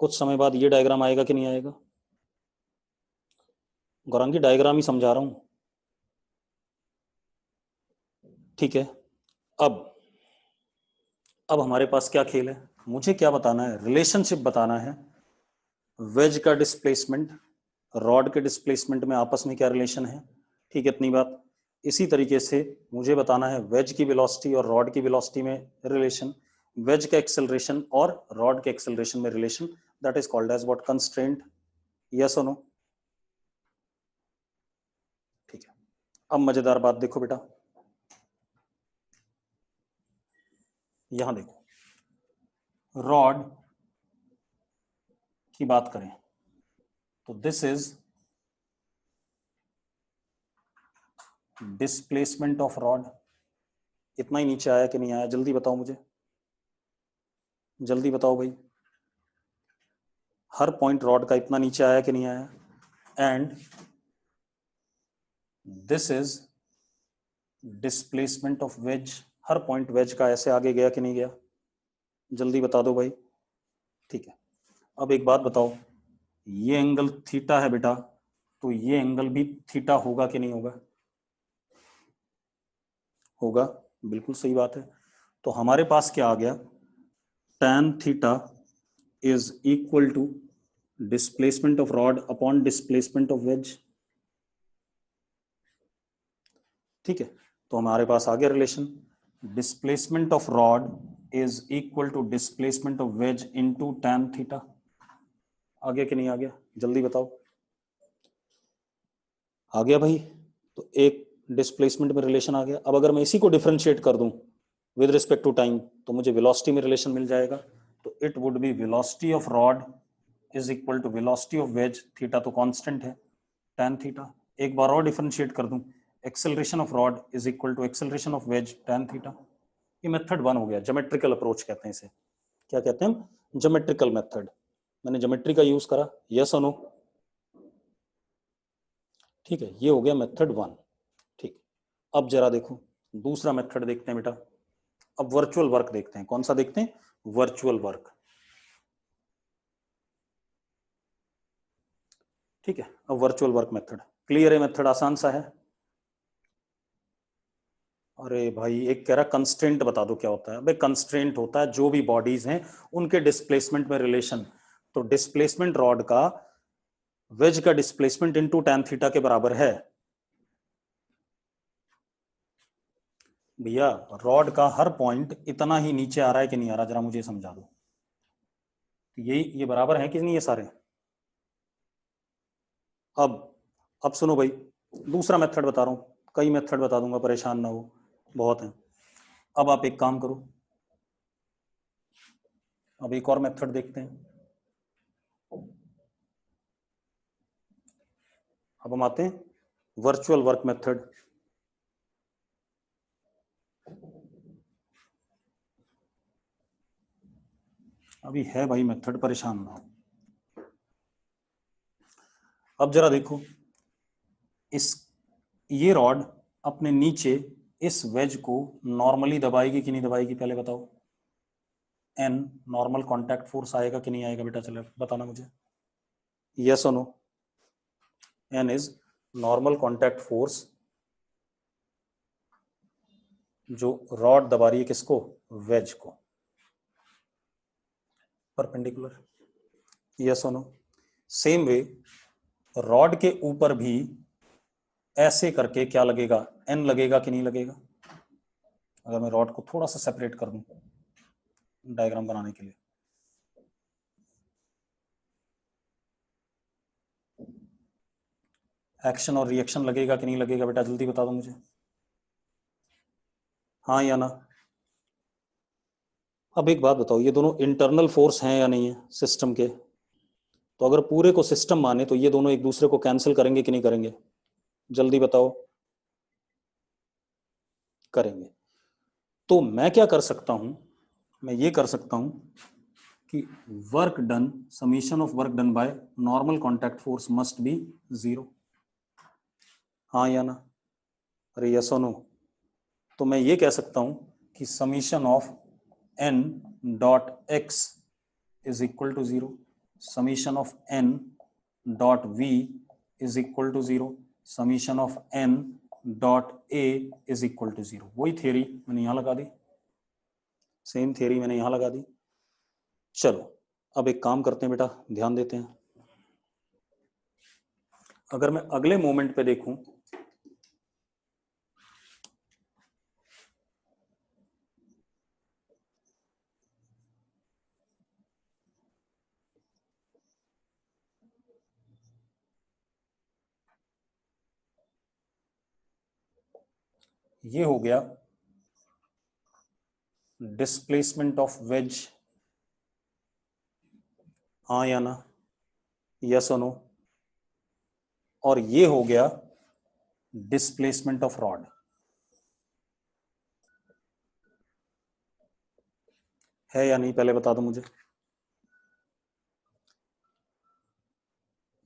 कुछ समय बाद ये डायग्राम आएगा कि नहीं आएगा? गौरांगी डायग्राम ही समझा रहा हूं। ठीक है, अब अब हमारे पास क्या खेल है, मुझे क्या बताना है, रिलेशनशिप बताना है। वेज का डिस्प्लेसमेंट रॉड के डिस्प्लेसमेंट में आपस में क्या रिलेशन है। ठीक है, इतनी बात। इसी तरीके से मुझे बताना है वेज की वेलोसिटी और रॉड की वेलोसिटी में रिलेशन, वेज का एक्सेलरेशन और रॉड के एक्सेलरेशन में relation, that is called as what, constraint. Yes और नो? ठीक है, अब मजेदार बात देखो बेटा, यहां देखो, रॉड की बात करें तो this is displacement of rod इतना ही नीचे आया कि नहीं आया, जल्दी बताओ मुझे, जल्दी बताओ भाई, हर पॉइंट रॉड का इतना नीचे आया कि नहीं आया, and this is displacement of wedge, हर पॉइंट वेज का ऐसे आगे गया कि नहीं गया, जल्दी बता दो भाई। ठीक है, अब एक बात बताओ, ये एंगल थीटा है बेटा, तो ये एंगल भी थीटा होगा कि नहीं होगा, होगा, बिल्कुल सही बात है। तो हमारे पास क्या आ गया, tan theta is equal to displacement of rod upon displacement of wedge. ठीक है, तो हमारे पास आ गया relation, displacement of rod is equal to displacement of wedge into tan theta. आ गया कि नहीं आ गया, जल्दी बताओ, आ गया भाई। तो एक डिस्प्लेसमेंट में रिलेशन आ गया। अब अगर मैं इसी को डिफरेंशिएट कर दूं विद रिस्पेक्ट टू टाइम, तो मुझे वेलोसिटी में रिलेशन मिल जाएगा। तो it would be velocity of rod is equal to velocity of wedge, theta तो कांस्टेंट है, tan थीटा। एक बार और डिफरेंशिएट कर दूं, acceleration of rod is equal to acceleration of wedge tan theta. ये मेथड 1 हो गया, ज्योमेट्रिकल अप्रोच कहते हैं इसे। क्या कहते हैं हम, ज्योमेट्रिकल मेथड। मैंने ज्योमेट्री का यूज करा, यस और नो। ठीक है, ये हो गया मेथड 1। ठीक, अब जरा देखो दूसरा मेथड देखते हैं बेटा। अब वर्चुअल वर्क देखते हैं, कौन सा देखते हैं, वर्चुअल वर्क। ठीक है, अब वर्चुअल वर्क मेथड क्लियर है, मेथड आसान सा है। अरे भाई एक कह रहा कंस्ट्रेंट बता दो क्या होता है। अबे कंस्ट्रेंट होता है जो भी बॉडीज हैं उनके डिस्प्लेसमेंट में रिलेशन। तो डिस्प्लेसमेंट रॉड का वेज का डिस्प्लेसमेंट इनटू tan थीटा के बराबर है। भैया रॉड का हर पॉइंट इतना ही नीचे आ रहा है कि नहीं आ रहा, जरा मुझे समझा दो। ये बराबर है कि नहीं ये सारे। अब सुनो भाई, दूसरा मेथड बता रहा हूं, कई मेथड बता दूंगा, परेशान ना हो, बहुत है। अब आप एक काम करो, अब एक और मेथड देखते हैं। अब हम आते हैं वर्चुअल वर्क मेथड। अभी है भाई मेथड, परेशान ना हो। अब जरा देखो, इस ये रॉड अपने नीचे इस वेज को नॉर्मली दबाएगी कि नहीं दबाएगी, पहले बताओ। एन नॉर्मल कांटेक्ट फोर्स आएगा कि नहीं आएगा बेटा, चलो बताना मुझे, यस और no. N is normal contact force जो रॉड दबा रही है किसको, वेज को, परपेंडिकुलर, यस और नो। सेम वे रॉड के ऊपर भी ऐसे करके क्या लगेगा, एन लगेगा कि नहीं लगेगा। अगर मैं रॉड को थोड़ा सा सेपरेट कर दूं डायग्राम बनाने के लिए, एक्शन और रिएक्शन लगेगा कि नहीं लगेगा बेटा, जल्दी बता दो मुझे, हाँ या ना। अब एक बात बताओ, ये दोनों इंटरनल फोर्स हैं या नहीं है सिस्टम के। तो अगर पूरे को सिस्टम माने तो ये दोनों एक दूसरे को कैंसिल करेंगे कि नहीं करेंगे, जल्दी बताओ, करेंगे। तो मैं क्या कर सकता हूं, मैं ये कर सकता हूं कि work done, summation of work done by normal contact force must be 0, हाँ या ना, अरे यस और नो। तो मैं ये कह सकता हूं कि summation of N dot X is equal to 0, summation of N dot V is equal to 0, summation of N dot A is equal to 0। वही थियरी मैंने यहां लगा दी, सेम थियरी मैंने यहां लगा दी। चलो अब एक काम करते हैं बेटा, ध्यान देते हैं। अगर मैं अगले मोमेंट पे देखूं, ये हो गया डिस्प्लेसमेंट ऑफ वेज, हाँ या ना, यस और नो। और ये हो गया डिस्प्लेसमेंट ऑफ रॉड है या नहीं, पहले बता दो मुझे।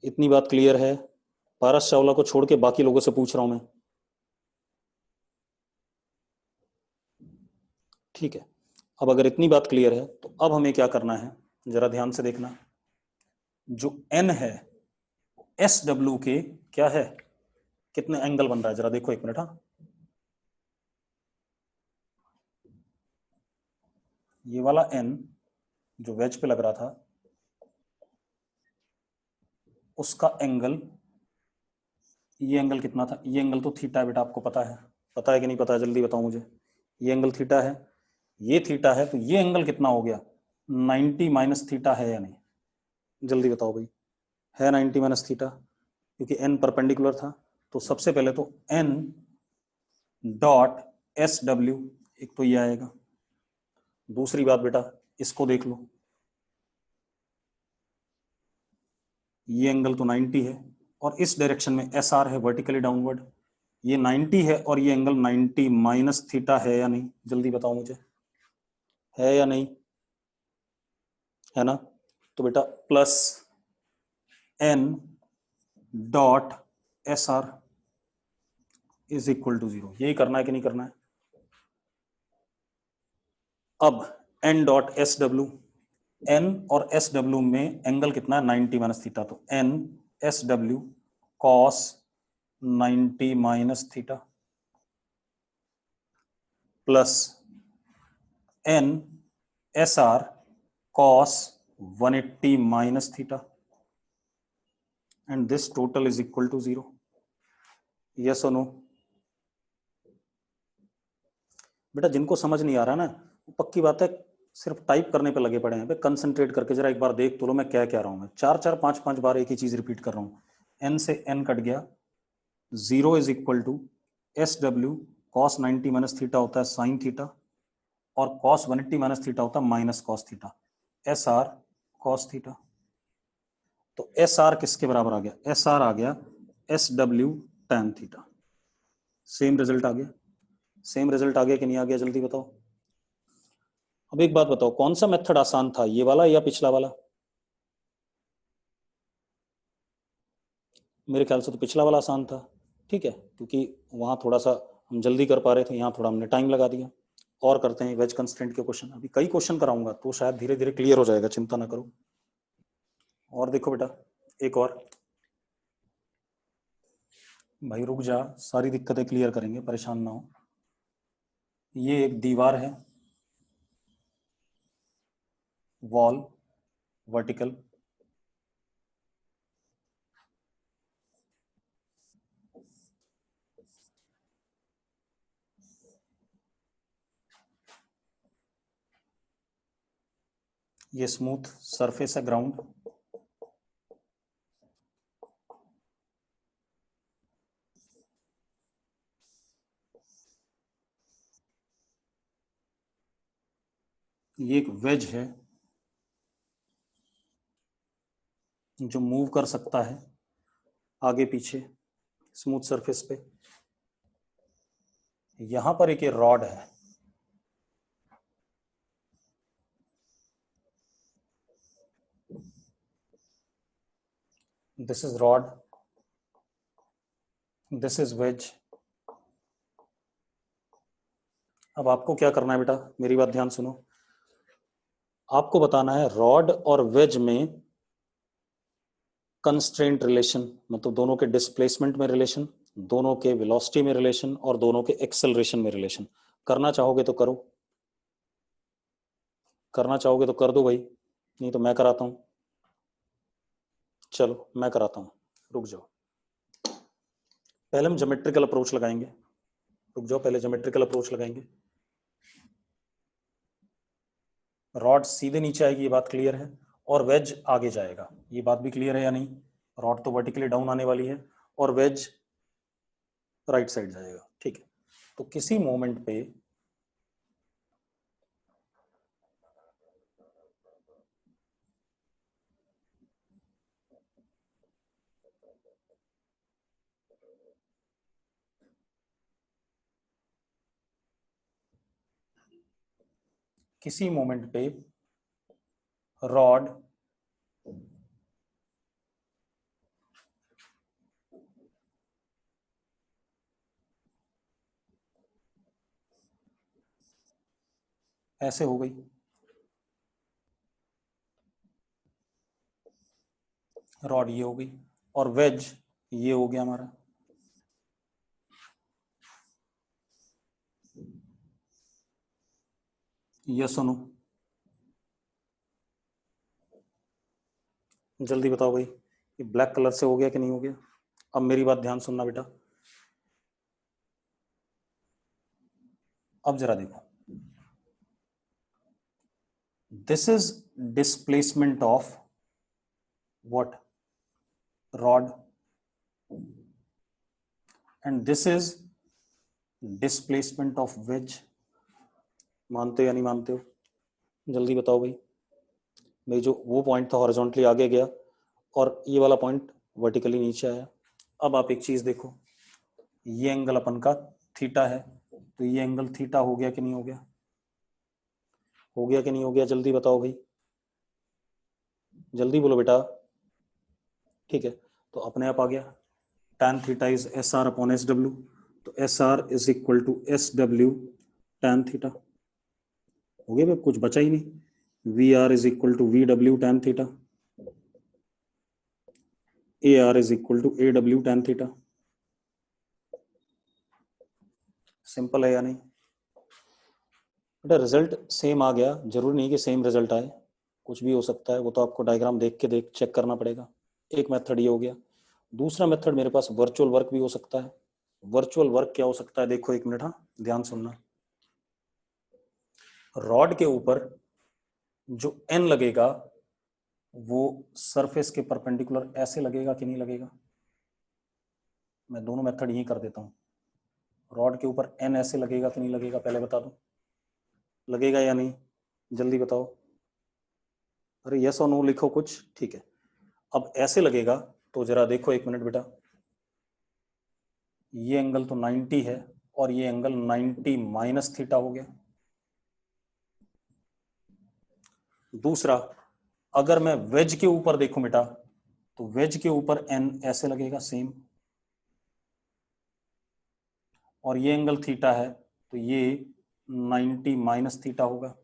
इतनी बात क्लियर है? पारस चावला को छोड़ के बाकी लोगों से पूछ रहा हूं मैं। ठीक है, अब अगर इतनी बात क्लियर है तो अब हमें क्या करना है, जरा ध्यान से देखना। जो एन है एस डब्ल्यू के क्या है, कितने एंगल बन रहा है, जरा देखो एक मिनट। हाँ, ये वाला एन जो वेज पे लग रहा था उसका एंगल, ये एंगल कितना था, ये एंगल तो थीटा है बेटा, आपको पता है कि नहीं पता है, जल्दी बताओ मुझे। ये एंगल थीटा है, ये थीटा है, तो ये एंगल कितना हो गया, 90 माइनस थीटा है या नहीं, जल्दी बताओ भाई। है 90 माइनस थीटा, क्योंकि एन परपेंडिकुलर था। तो सबसे पहले तो एन डॉट एस डब्ल्यू, एक तो ये आएगा। दूसरी बात बेटा, इसको देख लो, ये एंगल तो 90 है और इस डायरेक्शन में एस आर है वर्टिकली डाउनवर्ड, ये 90 है और ये एंगल 90 माइनस थीटा है या नहीं, जल्दी बताओ मुझे, है या नहीं, है ना। तो बेटा plus N dot S R is equal to 0, यही करना है कि नहीं करना है। अब N dot S W, N और एस डब्ल्यू में एंगल कितना है, 90 माइनस थीटा, तो N S W cos 90 minus theta plus N S R cos 180 minus theta and this total is equal to 0। Yes और नो? बेटा जिनको समझ नहीं आ रहा ना, पक्की बात है सिर्फ टाइप करने पे लगे पड़े हैं, कंसंट्रेट करके जरा एक बार देख तो लो मैं क्या कह रहा हूं। मैं चार चार पांच पांच बार एक ही चीज रिपीट कर रहा हूं। एन से एन कट गया, 0 is equal to S W cos 90 minus theta होता है साइन थीटा, और कॉस 180 माइनस थीटा होता है minus cos theta, S R cos theta. तो एस आर किसके बराबर आ गया, एस आर आ गया S W tan theta. Same result आ गया, सेम रिजल्ट आ गया कि नहीं आ गया, जल्दी बताओ। अब एक बात बताओ, कौन सा मेथड आसान था, ये वाला या पिछला वाला? मेरे ख्याल से तो पिछला वाला आसान था। ठीक है, क्योंकि वहां थोड़ा सा हम जल्दी कर पा रहे थे, यहाँ थोड़ा हमने टाइम लगा दिया। और करते हैं वेज कंस्ट्रेंट के क्वेश्चन, अभी कई क्वेश्चन कराऊंगा तो शायद धीरे धीरे क्लियर हो जाएगा, चिंता ना करो। और देखो बेटा, एक और, भाई रुक जा, सारी दिक्कतें क्लियर करेंगे, परेशान ना हो। ये एक दीवार है, वॉल वर्टिकल, ये स्मूथ सरफेस है ग्राउंड, ये एक वेज है जो मूव कर सकता है आगे पीछे स्मूथ सरफेस पे। यहां पर एक रॉड है, this is rod, this is wedge. अब आपको क्या करना है बेटा, मेरी बात ध्यान सुनो। आपको बताना है रॉड और वेज में कंस्ट्रेंट रिलेशन, मतलब दोनों के डिस्प्लेसमेंट में रिलेशन, दोनों के वेलोसिटी में रिलेशन और दोनों के एक्सेलरेशन में रिलेशन। करना चाहोगे तो करो, करना चाहोगे तो कर दो भाई, नहीं तो मैं कराता हूं। चलो मैं कराता हूं, रुक जाओ। पहले हम ज्योमेट्रिकल अप्रोच लगाएंगे, रुक जाओ, पहले ज्योमेट्रिकल अप्रोच लगाएंगे। रॉड सीधे नीचे आएगी, ये बात क्लियर है, और वेज आगे जाएगा, ये बात भी क्लियर है या नहीं। रॉड तो वर्टिकली डाउन आने वाली है और वेज राइट साइड जाएगा। ठीक है, तो किसी मोमेंट पे किसी मोमेंट पे रॉड ऐसे हो गई, रॉड ये हो गई, और वेज ये हो गया हमारा। यस और नो, जल्दी बताओ भाई, ये ब्लैक कलर से हो गया कि नहीं हो गया? अब मेरी बात ध्यान सुनना बेटा, अब जरा देखो, this is displacement of what, rod, and this is displacement of veg. मानते हो या नहीं मानते हो? जल्दी बताओ भाई। भाई जो वो पॉइंट था हॉरिजॉन्टली आगे गया और ये वाला पॉइंट वर्टिकली नीचे आया। अब आप एक चीज देखो, ये एंगल अपन का थीटा है, तो ये एंगल थीटा हो गया कि नहीं हो गया? हो गया कि नहीं हो गया? जल्दी बताओ भाई, जल्दी बोलो बेटा। ठीक है, तो अपने आप आ गया, tan theta is S R upon S W, तो S R is equal to S W tan theta. हो गया भाई, कुछ बचा ही नहीं। V R is equal to V W tan theta, A R is equal to A W tan theta. Simple है या नहीं बेटा? रिजल्ट सेम आ गया, जरूरी नहीं कि सेम रिजल्ट आए, कुछ भी हो सकता है, वो तो आपको डायग्राम देख के चेक करना पड़ेगा। एक मेथड ये हो गया। दूसरा मेथड मेरे पास वर्चुअल वर्क भी हो सकता है। वर्चुअल वर्क क्या हो सकता है? देखो एक मिनट, हाँ ध्यान सुनना। रॉड के ऊपर जो एन लगेगा वो सरफेस के परपेंडिकुलर ऐसे लगेगा कि नहीं लगेगा? मैं दोनों मेथड यही कर देता हूँ। रॉड के ऊपर एन ऐसे लगेगा कि नहीं लगेगा, पहले बता दो, लगेगा या नहीं? जल्दी बताओ। अरे यस और नो लिखो कुछ, ठीक है। अब ऐसे लगेगा तो जरा देखो एक मिनट बेटा, ये एंगल तो 90 है और ये एंगल 90 माइनस थीटा हो गया। दूसरा, अगर मैं वेज के ऊपर देखूं बेटा, तो वेज के ऊपर एन ऐसे लगेगा सेम, और ये एंगल थीटा है तो ये 90 माइनस थीटा होगा।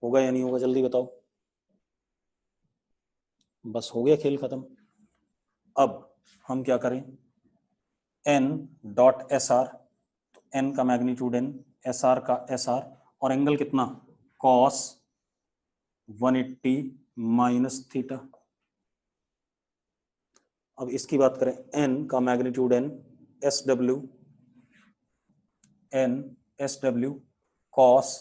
होगा या नहीं होगा? जल्दी बताओ। बस हो गया, खेल खत्म। अब हम क्या करें, N dot S R, N का मैग्नीट्यूड एन, एस आर का एस आर, और एंगल कितना, कॉस 180 माइनस थीटा। अब इसकी बात करें, एन का magnitude N, S W, N S W cos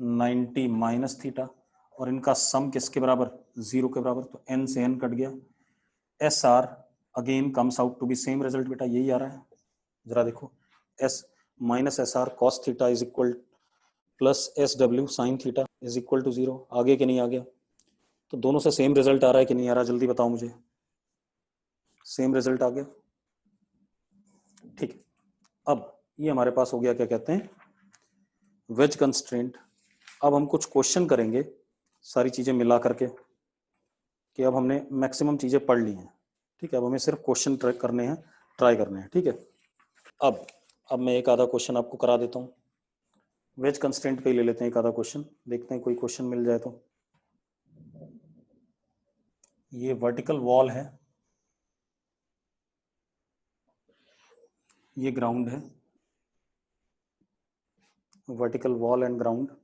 90 minus theta, और इनका सम किसके बराबर, 0 के बराबर, तो एन से एन कट गया। S R again comes out to be same result बेटा, यही आ रहा है। जरा देखो, S minus S R cos theta is equal plus S W sine theta is equal to 0। आगे कि नहीं आ गया? तो दोनों से सेम रिजल्ट आ रहा है कि नहीं आ रहा? जल्दी बताओ मुझे। सेम रिजल्ट आ गया, ठीक है। अब ये हमारे पास हो गया, क्या कहते हैं, वेज कंस्ट्रेंट। अब हम कुछ क्वेश्चन करेंगे सारी चीजें मिला करके, कि अब हमने मैक्सिमम चीजें पढ़ ली हैं, ठीक है। अब हमें सिर्फ क्वेश्चन ट्राई करने हैं, ठीक है। अब मैं एक आधा क्वेश्चन आपको करा देता हूँ, वेज कंस्ट्रेंट पे ही ले लेते हैं एक आधा क्वेश्चन, देखते हैं कोई क्वेश्चन मिल जाए तो। ये वर्टिकल वॉल है, ये ग्राउंड है, वर्टिकल वॉल एंड ग्राउंड।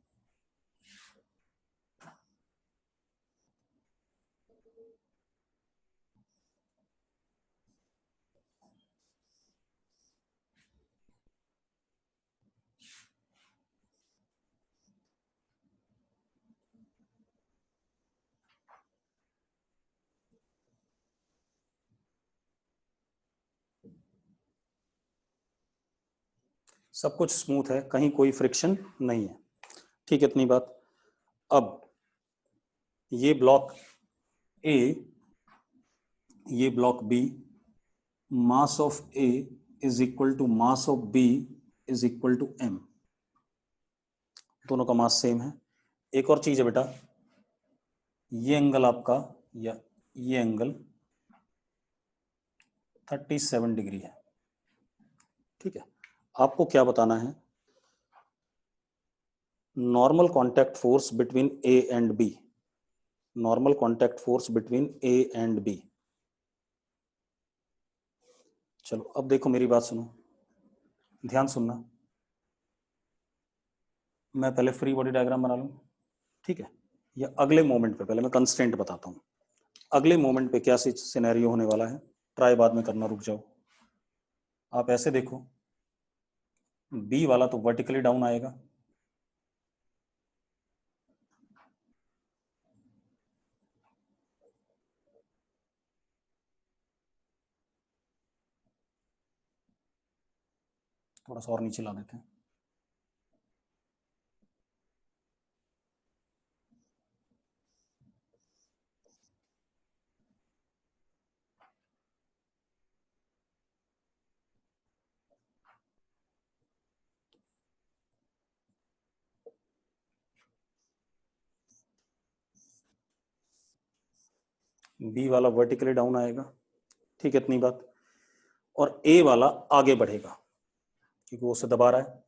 सब कुछ स्मूथ है, कहीं कोई फ्रिक्शन नहीं है, ठीक है, इतनी बात। अब ये ब्लॉक ए, ये block B, mass of A is equal to mass of B is equal to m, दोनों का मास सेम है। एक और चीज है बेटा, ये एंगल आपका या ये एंगल 37 डिग्री है, ठीक है। आपको क्या बताना है, normal contact force between A and B, normal contact force between A and B. चलो अब देखो मेरी बात सुनो, ध्यान सुनना। मैं पहले फ्री बॉडी डायग्राम बना लूं, ठीक है, या अगले मोमेंट पे, पहले मैं कंस्ट्रेंट बताता हूं, अगले मोमेंट पे क्या सिनेरियो होने वाला है, ट्राई बाद में करना, रुक जाओ। आप ऐसे देखो, बी वाला तो वर्टिकली डाउन आएगा, थोड़ा सा और नीचे ला देते हैं। बी वाला वर्टिकली डाउन आएगा, ठीक है, इतनी बात। और ए वाला आगे बढ़ेगा क्योंकि वो उसे दबा रहा है।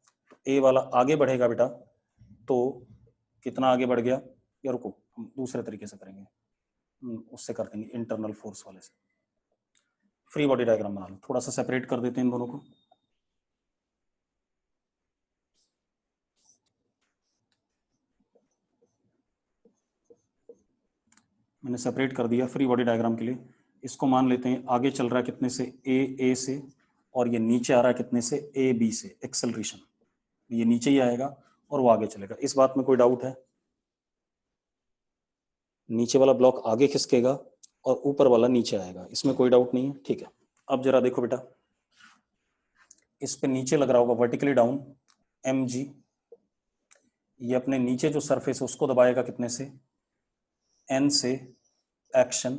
ए वाला आगे बढ़ेगा बेटा, तो कितना आगे बढ़ गया, या रुको हम दूसरे तरीके से करेंगे, उससे कर देंगे इंटरनल फोर्स वाले से। फ्री बॉडी डायग्राम बना लो, थोड़ा सा सेपरेट कर देते हैं इन दोनों को। मैंने सेपरेट कर दिया फ्री बॉडी डायग्राम के लिए। इसको मान लेते हैं आगे चल रहा है कितने से, ए से, और ये नीचे आ रहा है कितने से, ए बी से, एक्सेलरेशन। ये नीचे ही आएगा और वो आगे चलेगा, इस बात में कोई डाउट है? नीचे वाला ब्लॉक आगे खिसकेगा और ऊपर वाला नीचे आएगा, इसमें कोई डाउट नहीं है, ठीक है। अब जरा देखो बेटा, इस पे नीचे लग रहा होगा वर्टिकली डाउन mg, ये अपने नीचे जो सरफेस है उसको दबाएगा कितने से, n से, एक्शन,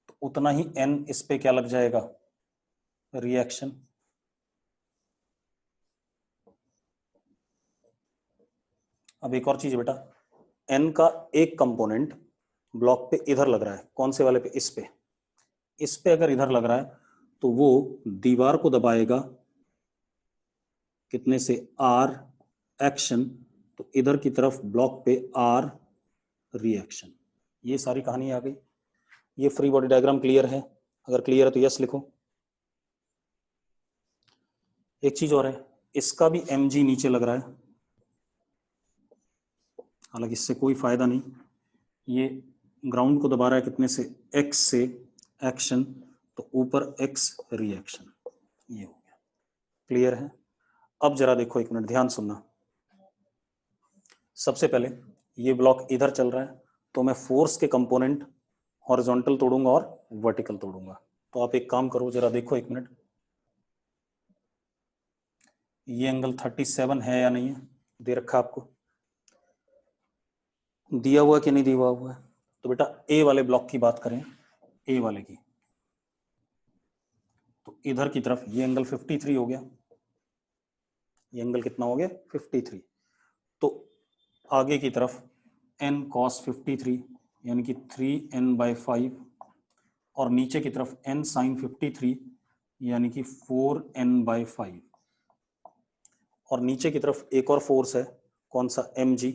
तो उतना ही n इस पे क्या लग जाएगा, रिएक्शन। अब एक और चीज है बेटा, n का एक कंपोनेंट ब्लॉक पे इधर लग रहा है, कौन से वाले पे, इस पे अगर इधर लग रहा है तो वो दीवार को दबाएगा कितने से, r एक्शन, तो इधर की तरफ ब्लॉक पे r रिएक्शन। ये सारी कहानी आ गई। ये फ्री बॉडी डायग्राम क्लियर है? अगर क्लियर है तो यस लिखो। एक चीज और है, इसका भी mg नीचे लग रहा है, हालांकि इससे कोई फायदा नहीं, ये ग्राउंड को दबा रहा है कितने से, x से, एक्शन, तो ऊपर x रिएक्शन। ये हो गया, क्लियर है? अब जरा देखो, एक मिनट ध्यान सुनना। सबसे पहले ये ब्लॉक इधर चल रहा है, तो मैं फोर्स के कंपोनेंट हॉरिजॉन्टल तोड़ूंगा और वर्टिकल तोड़ूंगा। तो आप एक काम करो, जरा देखो एक मिनट, ये एंगल 37 है या नहीं है, दे रखा आपको, दिया हुआ कि नहीं दिया हुआ है? तो बेटा ए वाले ब्लॉक की बात करें, ए वाले की, तो इधर की तरफ ये एंगल 53 हो गया, ये एंगल कितना हो गया, 53। तो आगे की तरफ n cos 53 यानी कि 3n/5, और नीचे की तरफ n sin 53 यानी कि 4n/5, और नीचे की तरफ एक और फोर्स है, कौन सा, mg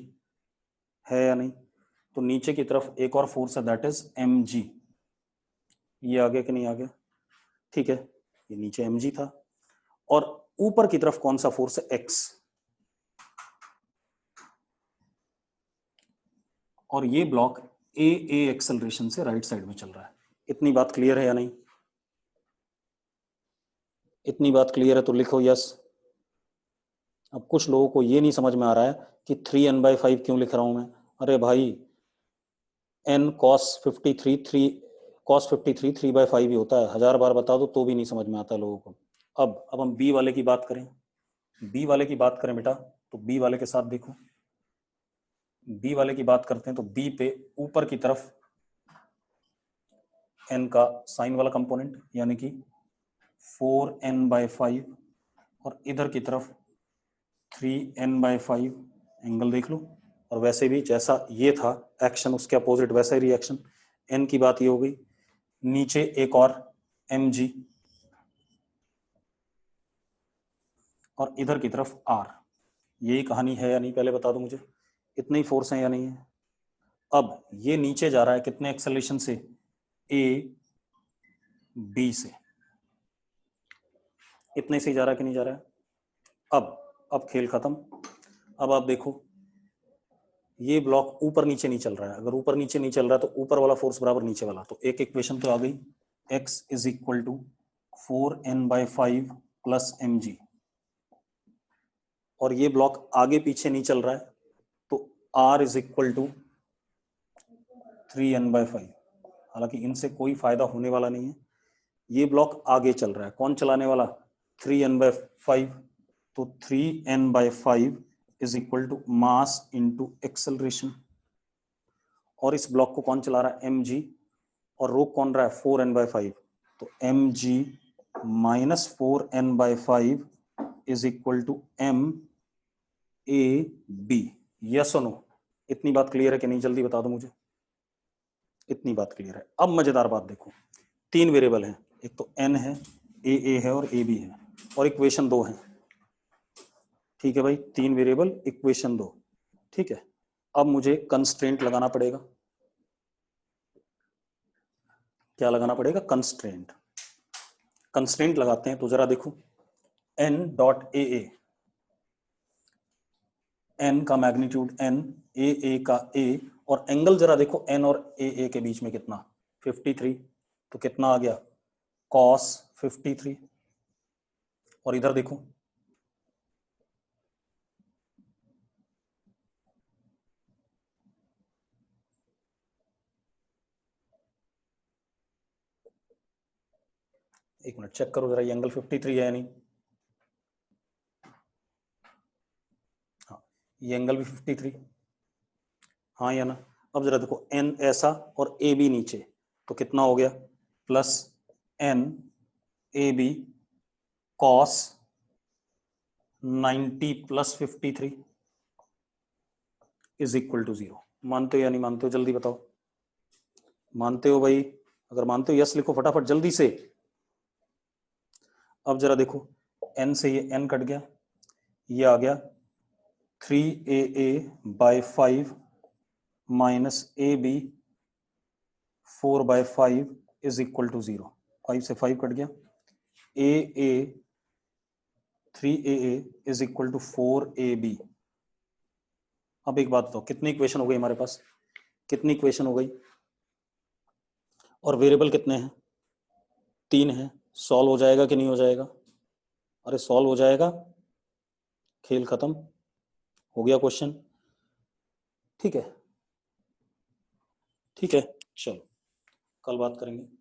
है या नहीं? तो नीचे की तरफ एक और फोर्स है, दैट इज mg। ये आ गया कि नहीं आ गया? ठीक है, ये नीचे mg था, और ऊपर की तरफ कौन सा फोर्स है, x, और ये ब्लॉक ए एक्सेलरेशन से राइट साइड में चल रहा है। इतनी बात क्लियर है या नहीं? इतनी बात क्लियर है तो लिखो यस। अब कुछ लोगों को ये नहीं समझ में आ रहा है कि 3n/5 क्यों लिख रहा हूं मैं। अरे भाई, n cos 53 3/5 ही होता है, 1000 बार बता दो तो भी नहीं समझ में आता लोगों को। अब हम बी वाले की बात करें, बी वाले की बात करें बेटा, तो बी वाले के साथ देखो, बी वाले की बात करते हैं तो बी पे ऊपर की तरफ n का साइन वाला कंपोनेंट यानी कि 4n/5 और इधर की तरफ 3n/5, एंगल देख लो। और वैसे भी जैसा ये था एक्शन, उसके अपोजिट वैसा ही रिएक्शन। n की बात ये हो गई, नीचे एक और mg और इधर की तरफ r। यही कहानी है या नहीं, पहले बता दो मुझे, इतने ही फोर्स है या नहीं है। अब ये नीचे जा रहा है कितने एक्सेलरेशन से, a b से, इतने से ही जा रहा है कि नहीं जा रहा है। अब खेल खत्म। अब आप देखो ये ब्लॉक ऊपर नीचे नहीं चल रहा है, अगर ऊपर नीचे नहीं चल रहा है तो ऊपर वाला फोर्स बराबर नीचे वाला, तो एक इक्वेशन तो आ गई, x is equal to 4n/5 plus mg। और ये ब्लॉक आगे पीछे नहीं चल रहा है तो r is equal to 3n/5। हालांकि इनसे कोई फायदा होने वाला नहीं है, ये ब्लॉक आगे चल रहा है, कौन चलाने वाला, 3n/5। तो 3n/5 is equal to mass into acceleration. और इस ब्लॉक को कौन चला रहा है, mg, और रोक कौन रहा है, 4n/5। तो mg minus 4n/5 is equal to MAB। Yes और नो, इतनी बात क्लियर है कि नहीं, जल्दी बता दो मुझे। इतनी बात क्लियर है। अब मजेदार बात देखो, तीन वेरिएबल हैं, एक तो n है, AA है और AB है, और इक्वेशन 2 है। ठीक है भाई, तीन वेरिएबल, इक्वेशन 2, ठीक है। अब मुझे कंस्ट्रेंट लगाना पड़ेगा। क्या लगाना पड़ेगा, कंस्ट्रेंट। कंस्ट्रेंट लगाते हैं तो जरा देखो, n डॉट AA, n का मैग्नीट्यूड n, AA का A, और एंगल जरा देखो n और AA के बीच में कितना, 53। तो कितना आ गया, cos 53। और इधर देखो, एक मिनट चेक करो जरा, ये एंगल 53 है या नहीं। हाँ, ये एंगल भी 53, हाँ या ना। अब जरा देखो, n ऐसा और AB नीचे, तो कितना हो गया, plus n AB cos 90 plus 53 is equal to 0। मानते हो या नहीं मानते हो, जल्दी बताओ। मानते हो भाई, अगर मानते हो यस लिखो फटाफट जल्दी से। अब जरा देखो, n से ये n कट गया, ये आ गया 3AA/5 minus AB 4/5 is equal to 0। 5 से 5 कट गया, AA 3AA is equal to 4AB। अब एक बात बताओ, कितनी इक्वेशन हो गई हमारे पास, कितनी इक्वेशन हो गई, और वेरिएबल कितने हैं, 3 है। सॉल्व हो जाएगा कि नहीं हो जाएगा, अरे सॉल्व हो जाएगा, खेल खत्म हो गया क्वेश्चन। ठीक है, ठीक है, चलो कल बात करेंगे।